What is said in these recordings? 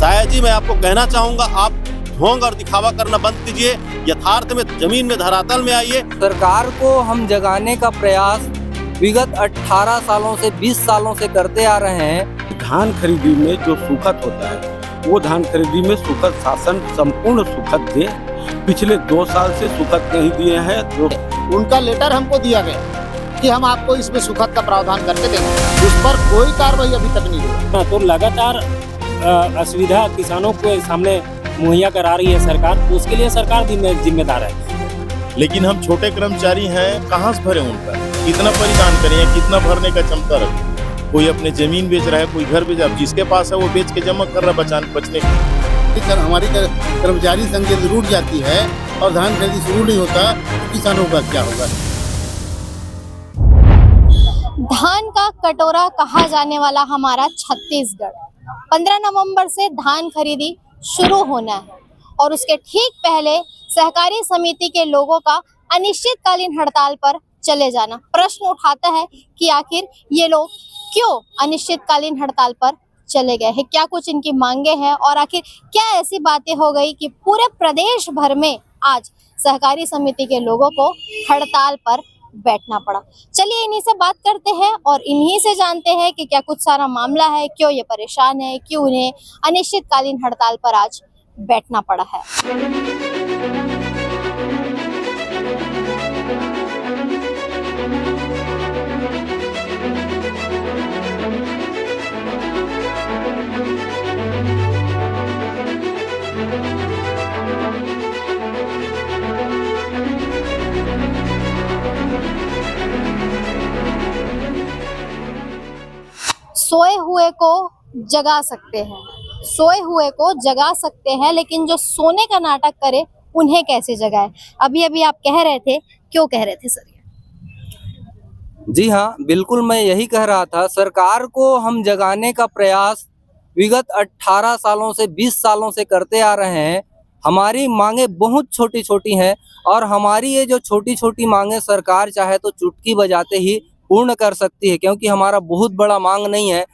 शायद जी मैं आपको कहना चाहूंगा, आप ढोंग और दिखावा करना बंद कीजिए, यथार्थ में जमीन में धरातल में आइए। सरकार को हम जगाने का प्रयास विगत 18 सालों से 20 सालों से करते आ रहे हैं। धान खरीदी में जो सुखद होता है वो धान खरीदी में सुखद शासन संपूर्ण सुखद दे। पिछले 2 साल से सुखद नहीं दिए हैं। जो उनका लेटर हमको दिया गया कि हम आपको इसमें सुखद का प्रावधान करके देंगे, उस पर कोई कार्रवाई अभी तक नहीं हुई। तो लगातार असुविधा किसानों को सामने मुहैया करा रही है सरकार, तो उसके लिए सरकार जिम्मेदार है। लेकिन हम छोटे कर्मचारी हैं, कहाँ से भरे उनका, कितना परिधान करें, कितना भरने का क्षमता रखें। कोई अपने जमीन बेच रहा है, कोई घर बेच रहा है, जिसके पास है वो बेच के जमा कर रहा है बचने के। हमारी कर्मचारी संघ यदि रूठ जाती है और धान खरीदी शुरू नहीं होता तो किसानों का क्या होगा। धान का कटोरा कहा जाने वाला हमारा छत्तीसगढ़ 15 नवंबर से धान खरीदी शुरू होना है और उसके ठीक पहले सहकारी समिति के लोगों का अनिश्चितकालीन हड़ताल पर चले जाना। प्रश्न उठाता है कि आखिर ये लोग क्यों अनिश्चितकालीन हड़ताल पर चले गए हैं, क्या कुछ इनकी मांगे हैं और आखिर क्या ऐसी बातें हो गई कि पूरे प्रदेश भर में आज सहकारी समिति के लोगों को हड़ताल पर बैठना पड़ा। चलिए इन्हीं से बात करते हैं और इन्हीं से जानते हैं कि क्या कुछ सारा मामला है, क्यों ये परेशान है, क्यों उन्हें अनिश्चितकालीन हड़ताल पर आज बैठना पड़ा है। सोए हुए को जगा सकते हैं, सोए हुए को जगा सकते हैं, लेकिन जो सोने का नाटक करे उन्हें कैसे जगाए। अभी अभी आप कह रहे थे, क्यों कह रहे थे सर? जी हाँ, बिल्कुल मैं यही कह रहा था। सरकार को हम जगाने का प्रयास विगत 18 सालों से 20 सालों से करते आ रहे हैं। हमारी मांगे बहुत छोटी छोटी हैं और हमारी ये जो छोटी छोटी मांगे सरकार चाहे तो चुटकी बजाते ही पूर्ण कर सकती है, क्योंकि हमारा बहुत बड़ा मांग नहीं है।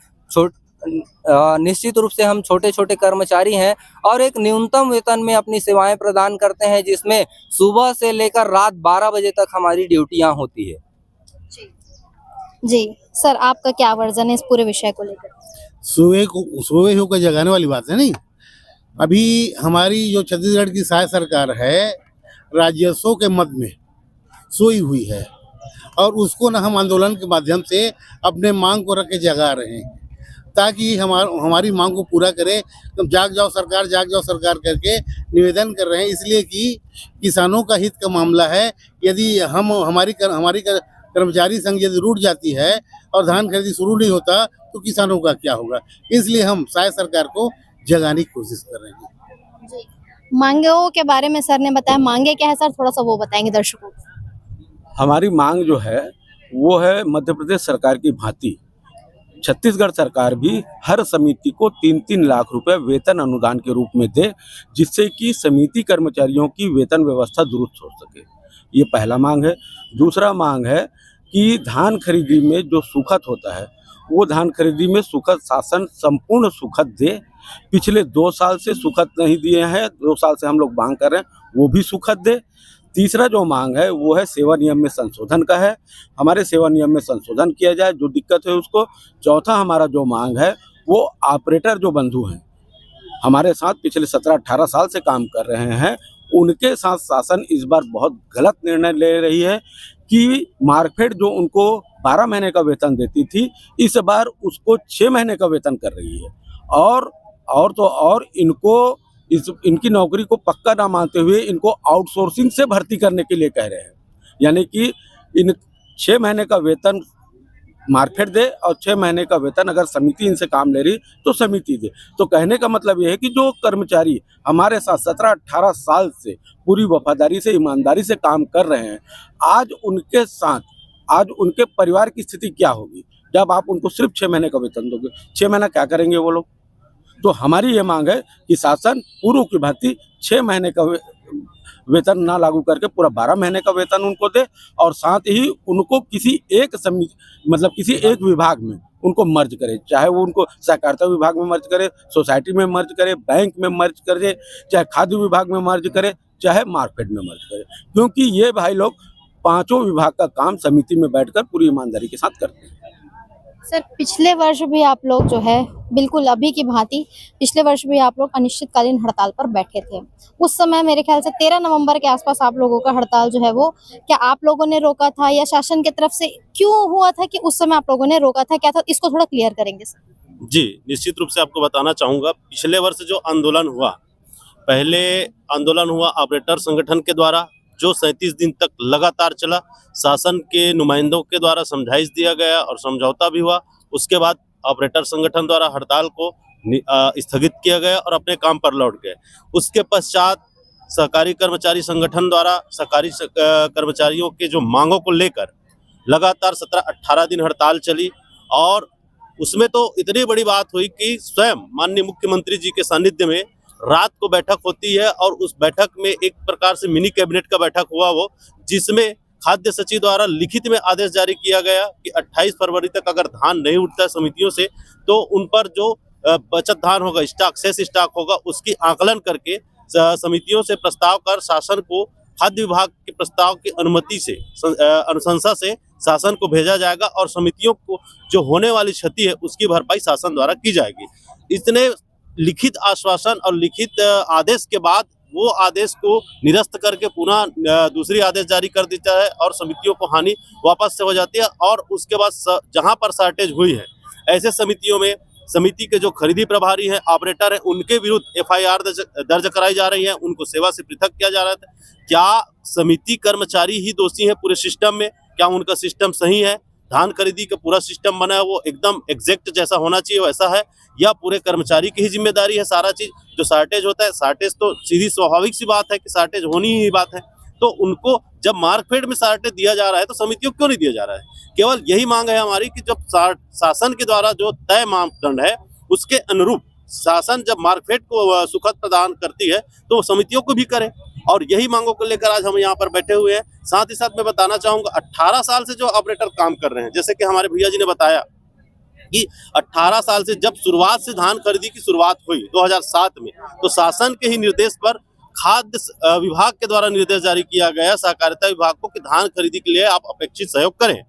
निश्चित रूप से हम छोटे छोटे कर्मचारी हैं और एक न्यूनतम वेतन में अपनी सेवाएं प्रदान करते हैं, जिसमें सुबह से लेकर रात 12 बजे तक हमारी ड्यूटियां होती है। जी सर, आपका क्या वर्जन है इस पूरे विषय को लेकर? सोए होकर जगाने वाली बात है नहीं। अभी हमारी जो छत्तीसगढ़ की सहाय सरकार है राजस्व के मद में सोई हुई है और उसको ना हम आंदोलन के माध्यम से अपने मांग को रख के जगा रहे हैं ताकि हमारी मांग को पूरा करे। तो जाग जाओ सरकार करके निवेदन कर रहे हैं, इसलिए कि किसानों का हित का मामला है। यदि हमारी कर्मचारी संघ यदि रूठ जाती है और धान खरीदी शुरू नहीं होता तो किसानों का क्या होगा। इसलिए हम शायद सरकार को जगाने की कोशिश कर रहे हैं। जी, मांगों के बारे में सर ने बताया, मांगे क्या है सर, थोड़ा सा वो बताएंगे दर्शकों को। हमारी मांग जो है वो है मध्य प्रदेश सरकार की भांति छत्तीसगढ़ सरकार भी हर समिति को 3-3 लाख रुपए वेतन अनुदान के रूप में दे, जिससे कि समिति कर्मचारियों की वेतन व्यवस्था दुरुस्त हो सके। ये पहला मांग है। दूसरा मांग है कि धान खरीदी में जो सुखद होता है वो धान खरीदी में सुखद शासन संपूर्ण सुखद दे। पिछले 2 साल से सुखद नहीं दिए हैं, 2 साल से हम लोग मांग कर रहे हैं, वो भी सुखद दे। तीसरा जो मांग है वो है सेवा नियम में संशोधन का है, हमारे सेवा नियम में संशोधन किया जाए जो दिक्कत है उसको। चौथा हमारा जो मांग है वो ऑपरेटर जो बंधु हैं हमारे साथ पिछले 17-18 साल से काम कर रहे हैं, उनके साथ शासन इस बार बहुत गलत निर्णय ले रही है कि मार्केट जो उनको 12 महीने का वेतन देती थी इस बार उसको 6 महीने का वेतन कर रही है और इनको इनकी नौकरी को पक्का ना मानते हुए इनको आउटसोर्सिंग से भर्ती करने के लिए कह रहे हैं। यानी कि इन 6 महीने का वेतन मार्केट दे और 6 महीने का वेतन अगर समिति इनसे काम ले रही तो समिति दे। तो कहने का मतलब ये है कि जो कर्मचारी हमारे साथ 17-18 साल से पूरी वफादारी से ईमानदारी से काम कर रहे हैं, आज उनके साथ आज उनके परिवार की स्थिति क्या होगी जब आप उनको सिर्फ 6 महीने का वेतन दोगे। 6 महीना क्या करेंगे वो लोग। तो हमारी ये मांग है कि शासन पूर्व की भांति 6 महीने का वेतन ना लागू करके पूरा 12 महीने का वेतन उनको दे, और साथ ही उनको किसी एक मतलब किसी एक विभाग में उनको मर्ज करे, चाहे वो उनको सहकारिता विभाग में मर्ज करे, सोसाइटी में मर्ज करे, बैंक में मर्ज करे, चाहे खाद्य विभाग में मर्ज करे, चाहे मार्केट में मर्ज करे, क्योंकि ये भाई लोग पांचों विभाग का काम समिति में बैठकर पूरी ईमानदारी के साथ करते हैं। सर पिछले वर्ष भी आप लोग जो है बिल्कुल अभी की भांति पिछले वर्ष भी आप लोग अनिश्चितकालीन हड़ताल पर बैठे थे। उस समय मेरे ख्याल से 13 नवंबर के आसपास आप लोगों का हड़ताल जो है वो क्या आप लोगों ने रोका था या शासन की तरफ से क्यों हुआ था कि उस समय आप लोगों ने रोका था, क्या था, इसको थोड़ा क्लियर करेंगे सर? जी, निश्चित रूप से आपको बताना चाहूँगा, पिछले वर्ष जो आंदोलन हुआ, पहले आंदोलन हुआ ऑपरेटर संगठन के द्वारा, जो 37 दिन तक लगातार चला। शासन के नुमाइंदों के द्वारा समझाइश दिया गया और समझौता भी हुआ। उसके बाद ऑपरेटर संगठन द्वारा हड़ताल को स्थगित किया गया और अपने काम पर लौट गए। उसके पश्चात सहकारी कर्मचारी संगठन द्वारा सहकारी कर्मचारियों के जो मांगों को लेकर लगातार 17-18 दिन हड़ताल चली, और उसमें तो इतनी बड़ी बात हुई कि स्वयं माननीय मुख्यमंत्री जी के सानिध्य में रात को बैठक होती है, और उस बैठक में एक प्रकार से मिनी कैबिनेट का बैठक हुआ वो, जिसमें खाद्य सचिव द्वारा लिखित में आदेश जारी किया गया कि 28 फरवरी तक अगर धान नहीं उठता है समितियों से, तो उन पर जो बचत धान होगा, स्टॉक शेष स्टॉक होगा, उसकी आकलन करके समितियों से प्रस्ताव कर शासन को खाद्य विभाग के प्रस्ताव की अनुमति से अनुशंसा से शासन को भेजा जाएगा, और समितियों को जो होने वाली क्षति है उसकी भरपाई शासन द्वारा की जाएगी। इतने लिखित आश्वासन और लिखित आदेश के बाद वो आदेश को निरस्त करके पुनः दूसरी आदेश जारी कर देता है, और समितियों को हानि वापस से हो जाती है। और उसके बाद जहां पर शॉर्टेज हुई है, ऐसे समितियों में समिति के जो खरीदी प्रभारी हैं, ऑपरेटर हैं, उनके विरुद्ध FIR दर्ज कराई जा रही है, उनको सेवा से पृथक किया जा रहा है। क्या समिति कर्मचारी ही दोषी हैं पूरे सिस्टम में? क्या उनका सिस्टम सही है? धान खरीदी का पूरा सिस्टम बना है वो एकदम एग्जैक्ट जैसा होना चाहिए वैसा है, या पूरे कर्मचारी की ही जिम्मेदारी है सारा चीज? जो शॉर्टेज होता है, शॉर्टेज तो सीधी स्वाभाविक सी बात है कि शॉर्टेज होनी ही बात है, तो उनको जब मार्कफेड में शॉर्टेज दिया जा रहा है तो समितियों को क्यों नहीं दिया जा रहा है? केवल यही मांग है हमारी कि जब शासन के द्वारा जो तय मापदंड है उसके अनुरूप शासन जब मार्कफेड को सुखद प्रदान करती है तो समितियों को भी करे, और यही मांगों को लेकर आज हम यहाँ पर बैठे हुए हैं। साथ ही साथ मैं बताना चाहूँगा, 18 साल से जो ऑपरेटर काम कर रहे हैं, जैसे कि हमारे भैया जी ने बताया कि 18 साल से जब शुरुआत से धान खरीदी की शुरुआत हुई 2007 में, तो शासन के ही निर्देश पर खाद्य विभाग के द्वारा निर्देश जारी किया गया सहकारिता विभाग को कि धान खरीदी के लिए आप अपेक्षित सहयोग करें।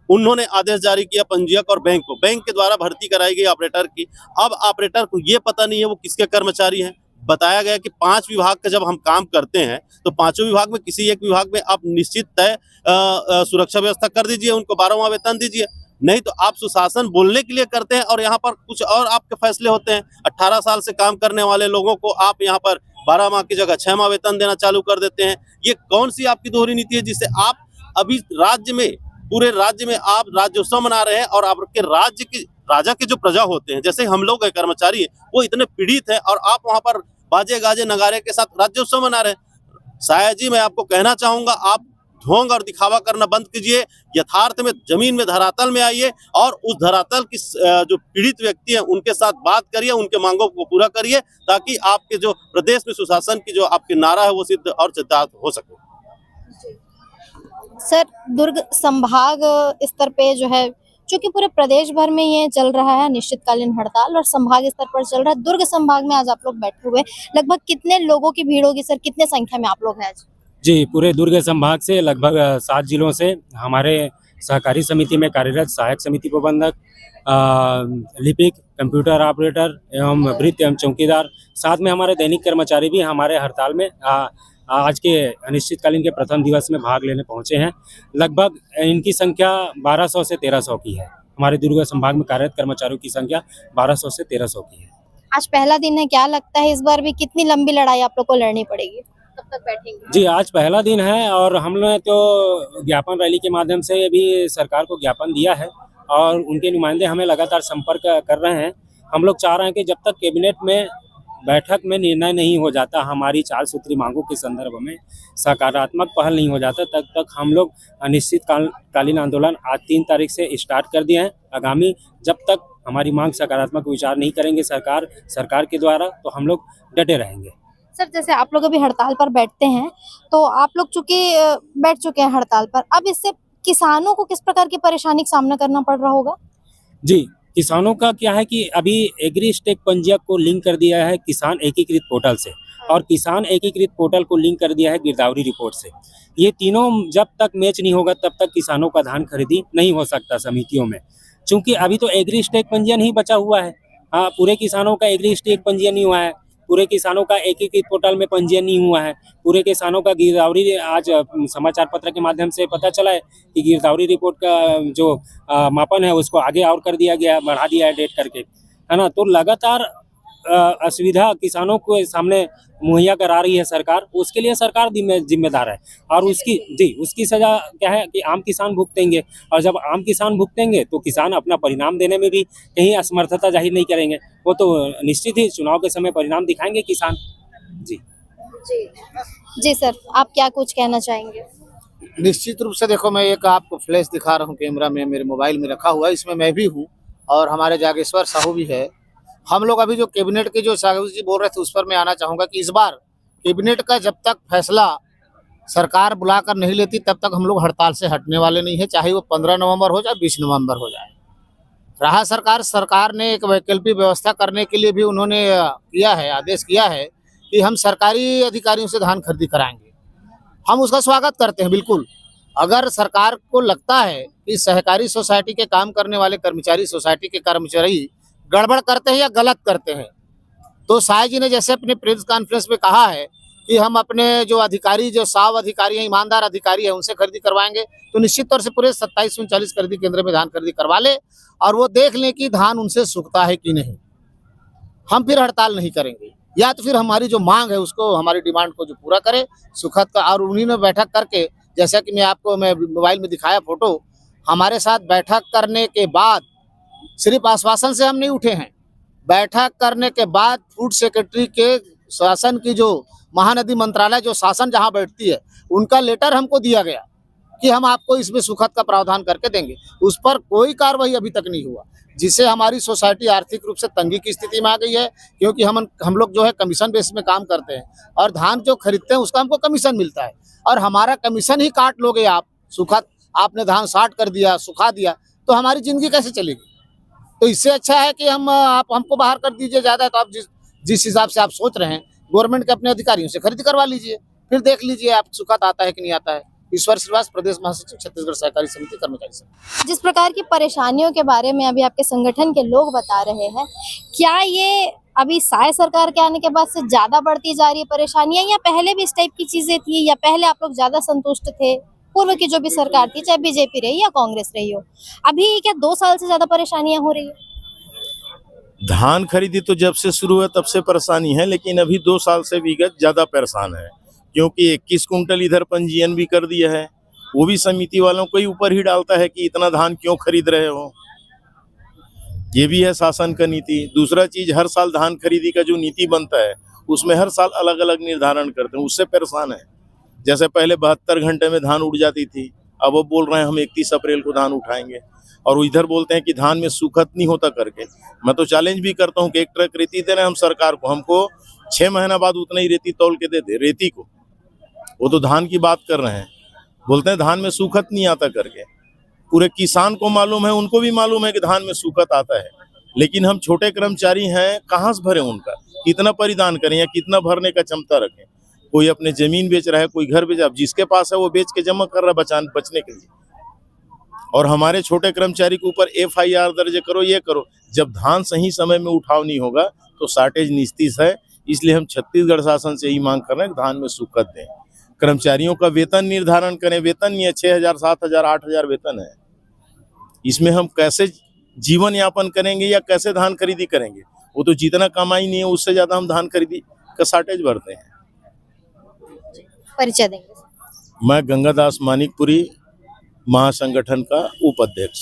उन्होंने आदेश जारी किया पंजीयक और बैंक को, बैंक के द्वारा भर्ती कराई गई ऑपरेटर की। अब ऑपरेटर को ये पता नहीं है वो किसके कर्मचारी हैं। बताया गया कि 5 विभाग का जब हम काम करते हैं तो पांचों विभाग में किसी एक विभाग में आप निश्चित तय सुरक्षा व्यवस्था कर दीजिए, उनको 12वां वेतन दीजिए, नहीं तो आप सुशासन बोलने के लिए करते हैं और यहाँ पर कुछ और आपके फैसले होते हैं। 18 साल से काम करने वाले लोगों को आप यहाँ पर 12 माह की जगह 6 माह वेतन देना चालू कर देते हैं। ये कौन सी आपकी दोहरी नीति है जिससे आप अभी राज्य में, पूरे राज्य में आप राज्योत्सव मना रहे हैं, और आपके राज्य के राजा के जो प्रजा होते हैं, जैसे हम लोग कर्मचारी हैं, वो इतने पीड़ित हैं, और आप वहाँ पर बाजे गाजे नगारे के साथ राज्योत्सव मना रहे हैं। शायद जी मैं आपको कहना चाहूंगा, आप ढोंग और दिखावा करना बंद कीजिए, यथार्थ में जमीन में धरातल में आइए, और उस धरातल की जो पीड़ित व्यक्ति हैं उनके साथ बात करिए, उनके मांगों को पूरा करिए, ताकि आपके जो प्रदेश में सुशासन की जो आपके नारा है वो सिद्ध और सिद्धार्थ हो सके। सर दुर्ग संभाग स्तर पे जो है, चूंकि पूरे प्रदेश भर में ये चल रहा है अनिश्चितकालीन हड़ताल, और संभाग स्तर पर चल रहा है, दुर्ग संभाग में आज आप लोग बैठे हुए, लगभग कितने लोगों की भीड़ होगी सर? कितने संख्या में आप लोग हैं आज? जी, पूरे दुर्ग संभाग से लगभग 7 जिलों से हमारे सहकारी समिति में कार्यरत सहायक समिति प्रबंधक, लिपिक, कंप्यूटर ऑपरेटर एवं वृत्त एवं चौकीदार, साथ में हमारे दैनिक कर्मचारी भी हमारे हड़ताल में आज के अनिश्चितकालीन के प्रथम दिवस में भाग लेने पहुंचे हैं। लगभग इनकी संख्या 1200 से 1300 की है। हमारे दुर्ग संभाग में कार्यरत कर्मचारियों की संख्या 1200 से 1300 की है। आज पहला दिन है, क्या लगता है इस बार भी कितनी लंबी लड़ाई आप लोग को लड़नी पड़ेगी? कब तक बैठेंगे? जी, आज पहला दिन है, और हम लोग ने तो ज्ञापन रैली के माध्यम से भी सरकार को ज्ञापन दिया है, और उनके नुमाइंदे हमें लगातार संपर्क कर रहे हैं। हम लोग चाह रहे हैं कि जब तक कैबिनेट में बैठक में निर्णय नहीं हो जाता, हमारी 4 सूत्री मांगों के संदर्भ में सकारात्मक पहल नहीं हो जाता, तब तक हम लोग अनिश्चितकालीन आंदोलन आज 3 तारीख से स्टार्ट कर दिए हैं। आगामी जब तक हमारी मांग सकारात्मक विचार नहीं करेंगे सरकार के द्वारा, तो हम लोग डटे रहेंगे। सर जैसे आप लोग अभी हड़ताल पर बैठते हैं, तो आप लोग चूंकि बैठ चुके हैं हड़ताल पर, अब इससे किसानों को किस प्रकार की परेशानी का सामना करना पड़ रहा होगा? जी, किसानों का क्या है कि अभी एग्री स्टेक पंजीयक को लिंक कर दिया है किसान एकीकृत पोर्टल से, और किसान एकीकृत पोर्टल को लिंक कर दिया है गिरदावरी रिपोर्ट से। ये तीनों जब तक मैच नहीं होगा तब तक किसानों का धान खरीदी नहीं हो सकता समितियों में, क्योंकि अभी तो एग्री स्टेक पंजीयन ही बचा हुआ है। हाँ, पूरे किसानों का एग्री स्टेक पंजीयन नहीं हुआ है, पूरे किसानों का एकीकृत पोर्टल में पंजीयन नहीं हुआ है, पूरे किसानों का गिरदावरी आज समाचार पत्र के माध्यम से पता चला है कि गिरदावरी रिपोर्ट का जो मापन है उसको आगे और कर दिया गया, बढ़ा दिया है डेट करके, है ना। तो लगातार असुविधा किसानों के सामने मुहैया करा रही है सरकार, उसके लिए सरकार जिम्मेदार है, और उसकी सजा क्या है कि आम किसान भुगतेंगे, और जब आम किसान भुगतेंगे तो किसान अपना परिणाम देने में भी कहीं असमर्थता जाहिर नहीं करेंगे। वो तो निश्चित ही चुनाव के समय परिणाम दिखाएंगे किसान। जी जी सर, आप क्या कुछ कहना चाहेंगे? निश्चित रूप से देखो, मैं एक आपको फ्लैश दिखा रहा हूँ, कैमरा में मेरे मोबाइल में रखा हुआ है, इसमें मैं भी हूँ और हमारे जागेश्वर साहू भी है। हम लोग अभी जो कैबिनेट के जो साहू जी बोल रहे थे उस पर मैं आना चाहूँगा कि इस बार कैबिनेट का जब तक फैसला सरकार बुलाकर नहीं लेती तब तक हम लोग हड़ताल से हटने वाले नहीं है, चाहे वो 15 नवंबर हो जाए 20 नवंबर हो जाए। रहा सरकार ने एक वैकल्पिक व्यवस्था करने के लिए भी उन्होंने किया है, आदेश किया है कि हम सरकारी अधिकारियों से धान खरीदी कराएंगे। हम उसका स्वागत करते हैं बिल्कुल। अगर सरकार को लगता है कि सहकारी सोसाइटी के काम करने वाले कर्मचारी, सोसाइटी के कर्मचारी गड़बड़ करते हैं या गलत करते हैं, तो साय जी ने जैसे अपने प्रेस कॉन्फ्रेंस में कहा है कि हम अपने जो अधिकारी, जो साव अधिकारी हैं, ईमानदार अधिकारी हैं, उनसे खरीदी करवाएंगे, तो निश्चित तौर से पूरे 2739 खरीदी केंद्र में धान खरीदी करवा ले और वो देख लें कि धान उनसे सूखता है कि नहीं। हम फिर हड़ताल नहीं करेंगे, या तो फिर हमारी जो मांग है उसको, हमारी डिमांड को जो पूरा करे सुखद का। और उन्हीं ने बैठक करके, जैसा कि मैं मोबाइल में दिखाया फोटो, हमारे साथ बैठक करने के बाद सिर्फ आश्वासन से हम नहीं उठे हैं। बैठक करने के बाद फूड सेक्रेटरी के शासन की जो महानदी मंत्रालय, जो शासन जहां बैठती है, उनका लेटर हमको दिया गया कि हम आपको इसमें सुखद का प्रावधान करके देंगे। उस पर कोई कार्रवाई अभी तक नहीं हुआ, जिससे हमारी सोसाइटी आर्थिक रूप से तंगी की स्थिति में आ गई है, क्योंकि हम लोग जो है कमीशन बेस में काम करते हैं और धान जो खरीदते हैं उसका हमको कमीशन मिलता है, और हमारा कमीशन ही काट लोगे आप। सुखद आपने धान साट कर दिया, सुखा दिया, तो हमारी जिंदगी कैसे चलेगी? तो इससे अच्छा है कि आप हमको बाहर कर दीजिए ज़्यादा। तो आप जिस हिसाब से आप सोच रहे हैं, गवर्नमेंट के अपने अधिकारियों से खरीदी करवा लीजिए, फिर देख लीजिए आप सुखद आता है कि नहीं आता है। ईश्वर श्रीवास, प्रदेश महासचिव, छत्तीसगढ़ सहकारी समिति, कर्मचारी संघ। जिस प्रकार की परेशानियों के बारे में अभी आपके संगठन के लोग बता रहे हैं, क्या ये अभी साय सरकार के आने के बाद से ज्यादा बढ़ती जा रही है परेशानियां, या पहले भी इस टाइप की चीजें थी, या पहले आप लोग ज्यादा संतुष्ट थे? पूर्व की जो भी सरकार थी, चाहे बीजेपी रही या कांग्रेस रही हो, अभी क्या 2 साल से ज्यादा परेशानियां हो रही है? धान खरीदी तो जब से शुरू है तब से परेशानी है, लेकिन अभी 2 साल से विगत ज्यादा परेशान है, क्योंकि 21 कुंटल इधर पंजीयन भी कर दिया है। वो भी समिति वालों को ही ऊपर ही डालता है कि इतना धान क्यों खरीद रहे हो। ये भी है शासन का नीति। दूसरा चीज, हर साल धान खरीदी का जो नीति बनता है उसमें हर साल अलग अलग निर्धारण करते हैं, उससे परेशान है। जैसे पहले 72 घंटे में धान उड़ जाती थी, अब वो बोल रहे हैं हम 31 अप्रैल को धान उठाएंगे, और इधर बोलते हैं कि धान में सूखत नहीं होता करके। मैं तो चैलेंज भी करता हूँ कि एक ट्रक रेती दे रहे हैं हम सरकार को, हमको 6 महीना बाद उतना ही रेती तौल के देते रेती को। वो तो धान की बात कर रहे हैं, बोलते हैं धान में सूखत नहीं आता करके। पूरे किसान को मालूम है, उनको भी मालूम है कि धान में सूखत आता है, लेकिन हम छोटे कर्मचारी हैं, कहाँ से भरें उनका? कितना परिधान करें या कितना भरने का क्षमता रखें? कोई अपने जमीन बेच रहा है, कोई घर बेच, अब जिसके पास है वो बेच के जमा कर रहा है बचने के लिए। और हमारे छोटे कर्मचारी के ऊपर FIR दर्ज करो, ये करो। जब धान सही समय में उठाव नहीं होगा तो शार्टेज निश्चित है। इसलिए हम छत्तीसगढ़ शासन से यही मांग कर रहे हैं कि धान में सूखत दें। कर्मचारियों का वेतन निर्धारण करें। वेतन नहीं है, 6,000, 7,000, 8,000 वेतन है। इसमें हम कैसे जीवन यापन करेंगे या कैसे धान खरीदी करेंगे? वो तो जितना कमाई नहीं है उससे ज्यादा हम धान खरीदी का शार्टेज भरते हैं। परिचय देंगे। मैं गंगादास मानिकपुरी, महासंगठन का उपाध्यक्ष।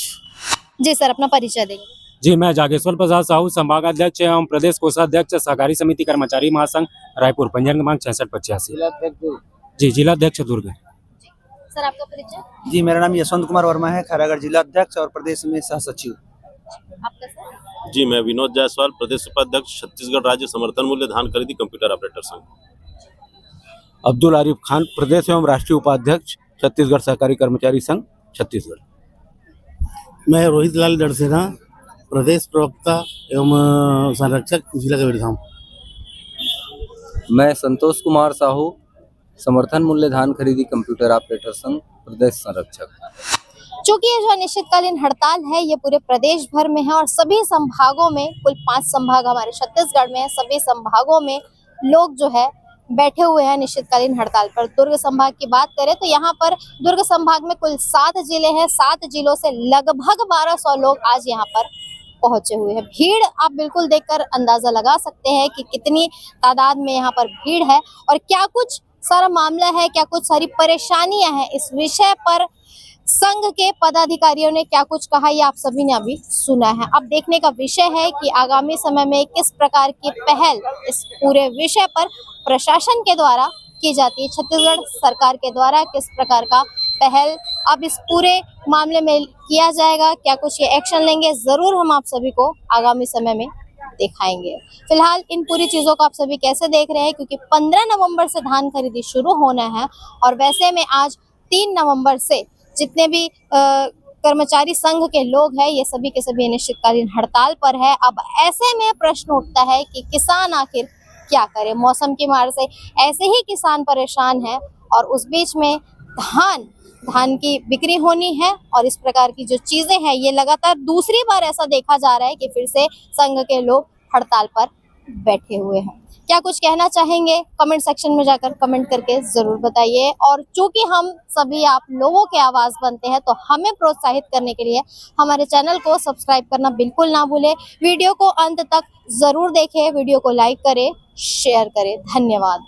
जी सर, अपना परिचय देंगे। जी, मैं जागेश्वर प्रसाद साहू, संभागाध्यक्ष एवं प्रदेश कोषाध्यक्ष, सहकारी समिति कर्मचारी महासंघ, रायपुर, पंजीयन क्रमांक 6685। जी, जिलाध्यक्ष दुर्ग। सर, आपका परिचय? जी, मेरा नाम यशवंत कुमार वर्मा है, खैरागढ़ जिला अध्यक्ष और प्रदेश में सह सचिव। आपका सर? जी, मैं विनोद जायसवाल, प्रदेश उपाध्यक्ष, छत्तीसगढ़ राज्य समर्थन मूल्य धान खरीदी कंप्यूटर ऑपरेटर संघ। अब्दुल आरिफ खान, प्रदेश एवं राष्ट्रीय उपाध्यक्ष, छत्तीसगढ़ सहकारी कर्मचारी संघ, छत्तीसगढ़। मैं रोहित लाल डरसेना, प्रदेश प्रवक्ता एवं संरक्षक जिला कबीरधाम। मैं संतोष कुमार साहू, समर्थन मूल्य धान खरीदी कंप्यूटर ऑपरेटर संघ, प्रदेश संरक्षक। चूंकि ये जो अनिश्चितकालीन हड़ताल है ये पूरे प्रदेश भर में है और सभी संभागों में, कुल 5 संभाग हमारे छत्तीसगढ़ में है, सभी संभागों में लोग जो है बैठे हुए हैं अनिश्चितकालीन हड़ताल पर। दुर्ग संभाग की बात करें तो यहाँ पर दुर्ग संभाग में कुल 7 जिले हैं। 7 जिलों से लगभग 1200 लोग आज यहाँ पर पहुंचे हुए हैं। भीड़ आप बिल्कुल देखकर अंदाजा लगा सकते हैं कि कितनी तादाद में यहाँ पर भीड़ है और क्या कुछ सारा मामला है, क्या कुछ सारी परेशानियां हैं। इस विषय पर संघ के पदाधिकारियों ने क्या कुछ कहा ये आप सभी ने अभी सुना है। अब देखने का विषय है कि आगामी समय में किस प्रकार की पहल इस पूरे विषय पर प्रशासन के द्वारा की जाती है, छत्तीसगढ़ सरकार के द्वारा किस प्रकार का पहल अब इस पूरे मामले में किया जाएगा, क्या कुछ ये एक्शन लेंगे, जरूर हम आप सभी को आगामी समय में दिखाएंगे। फिलहाल इन पूरी चीजों को आप सभी कैसे देख रहे हैं, क्योंकि 15 नवंबर से धान खरीदी शुरू होना है और वैसे में आज 3 नवंबर से जितने भी कर्मचारी संघ के लोग हैं ये सभी के सभी अनिश्चितकालीन हड़ताल पर है। अब ऐसे में प्रश्न उठता है कि किसान आखिर क्या करे। मौसम की मार से ऐसे ही किसान परेशान है और उस बीच में धान की बिक्री होनी है और इस प्रकार की जो चीजें हैं ये लगातार दूसरी बार ऐसा देखा जा रहा है कि फिर से संघ के लोग हड़ताल पर बैठे हुए हैं। क्या कुछ कहना चाहेंगे कमेंट सेक्शन में जाकर कमेंट करके जरूर बताइए। और चूंकि हम सभी आप लोगों के आवाज बनते हैं तो हमें प्रोत्साहित करने के लिए हमारे चैनल को सब्सक्राइब करना बिल्कुल ना भूलें। वीडियो को अंत तक जरूर देखें, वीडियो को लाइक करें, शेयर करें। धन्यवाद।